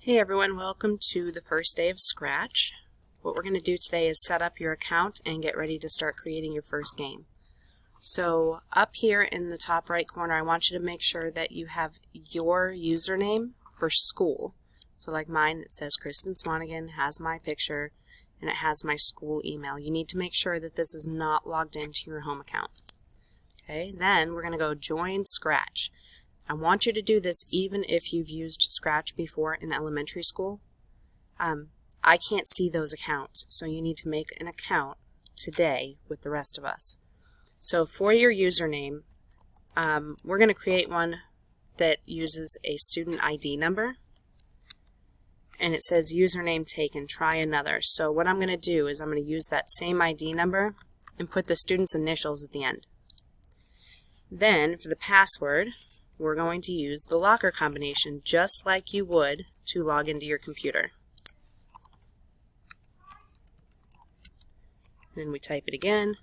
Hey everyone, welcome to the first day of Scratch. What we're going to do today is set up your account and get ready to start creating your first game. So up here in the top right corner, I want you to make sure that you have your username for school. So like mine, it says Kristen Swanigan, has my picture, and it has my school email. You need to make sure that this is not logged into your home account. Okay, then we're going to go join Scratch. I want you to do this even if you've used Scratch before in elementary school. I can't see those accounts, so you need to make an account today with the rest of us. So for your username, we're going to create one that uses a student ID number, and it says username taken, try another. So what I'm going to do is I'm going to use that same ID number and put the student's initials at the end. Then for the password, we're going to use the locker combination just like you would to log into your computer. Then we type it again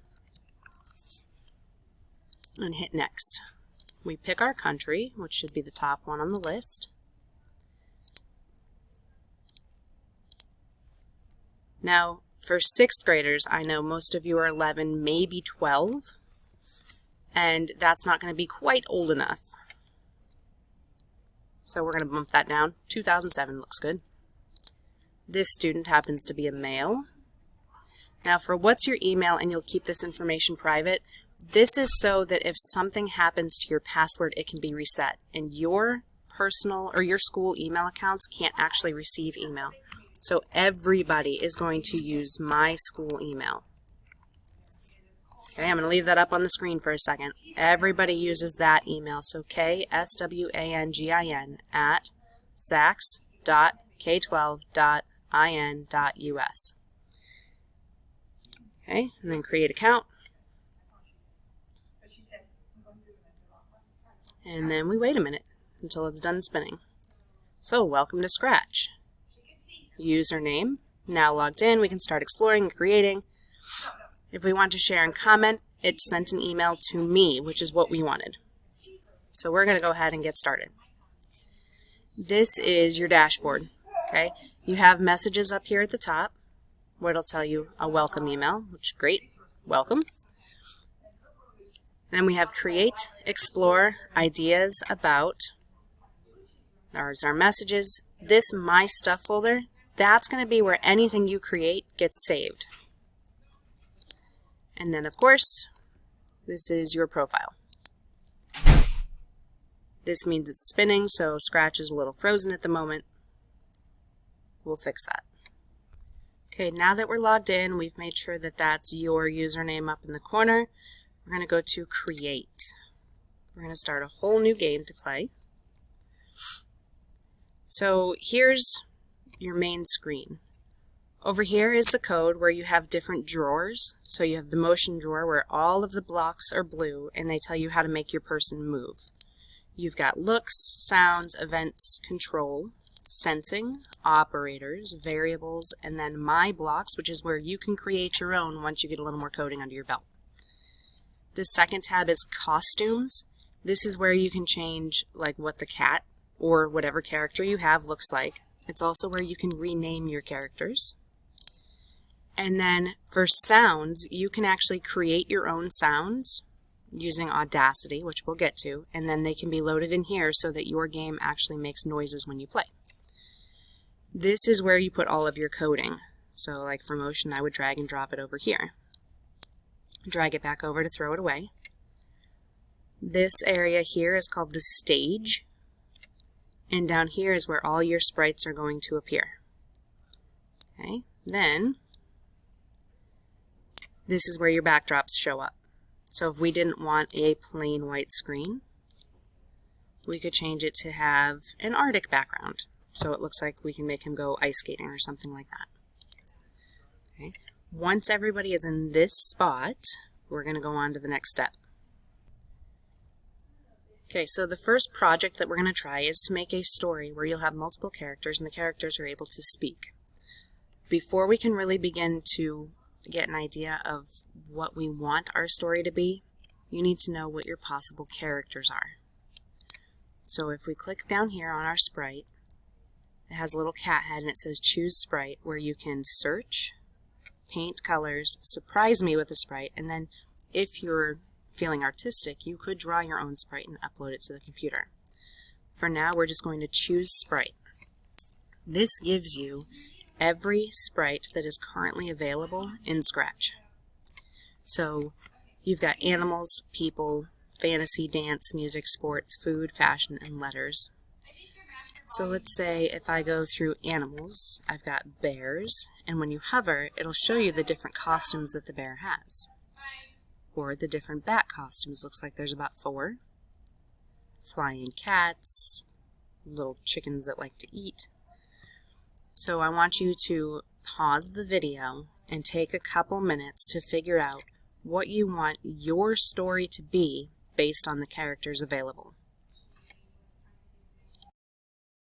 and hit next. We pick our country, which should be the top one on the list. Now for 6th graders, I know most of you are 11, maybe 12, and that's not going to be quite old enough. So we're going to bump that down. 2007 looks good. This student happens to be a male. Now for what's your email, and you'll keep this information private, this is so that if something happens to your password, it can be reset. And your personal or your school email accounts can't actually receive email. So everybody is going to use my school email. Okay, I'm going to leave that up on the screen for a second. Everybody uses that email, so kswangin@sacs.k12.in.us. Okay, and then create account. And then we wait a minute until it's done spinning. So welcome to Scratch. Username, now logged in, we can start exploring and creating. If we want to share and comment, it sent an email to me, which is what we wanted. So we're going to go ahead and get started. This is your dashboard. Okay, you have messages up here at the top where it'll tell you a welcome email, which is great, welcome. Then we have create, explore, ideas, about. There's our messages. This my stuff folder, that's going to be where anything you create gets saved. And then, of course, this is your profile. This means it's spinning, so Scratch is a little frozen at the moment. We'll fix that. Okay, now that we're logged in, we've made sure that that's your username up in the corner. We're going to go to Create. We're going to start a whole new game to play. So here's your main screen. Over here is the code where you have different drawers. So you have the motion drawer where all of the blocks are blue and they tell you how to make your person move. You've got looks, sounds, events, control, sensing, operators, variables, and then my blocks, which is where you can create your own once you get a little more coding under your belt. The second tab is costumes. This is where you can change like what the cat or whatever character you have looks like. It's also where you can rename your characters. And then for sounds, you can actually create your own sounds using Audacity, which we'll get to, and then they can be loaded in here so that your game actually makes noises when you play. This is where you put all of your coding. So like for motion, I would drag and drop it over here. Drag it back over to throw it away. This area here is called the stage. And down here is where all your sprites are going to appear. Okay, then this is where your backdrops show up. So if we didn't want a plain white screen, we could change it to have an Arctic background. So it looks like we can make him go ice skating or something like that. Okay. Once everybody is in this spot, we're going to go on to the next step. Okay, so the first project that we're going to try is to make a story where you'll have multiple characters and the characters are able to speak. Before we can really begin to get an idea of what we want our story to be, you need to know what your possible characters are. So if we click down here on our sprite It has a little cat head and it says choose sprite, where you can search, paint colors, surprise me with a sprite, and then if you're feeling artistic, you could draw your own sprite and upload it to the computer. For now, we're just going to choose sprite. This gives you every sprite that is currently available in Scratch. So you've got animals, people, fantasy, dance, music, sports, food, fashion, and letters. So let's say if I go through animals, I've got bears, and when you hover, it'll show you the different costumes that the bear has. Or the different bat costumes. Looks like there's about 4. Flying cats, little chickens that like to eat. So I want you to pause the video and take a couple minutes to figure out what you want your story to be based on the characters available.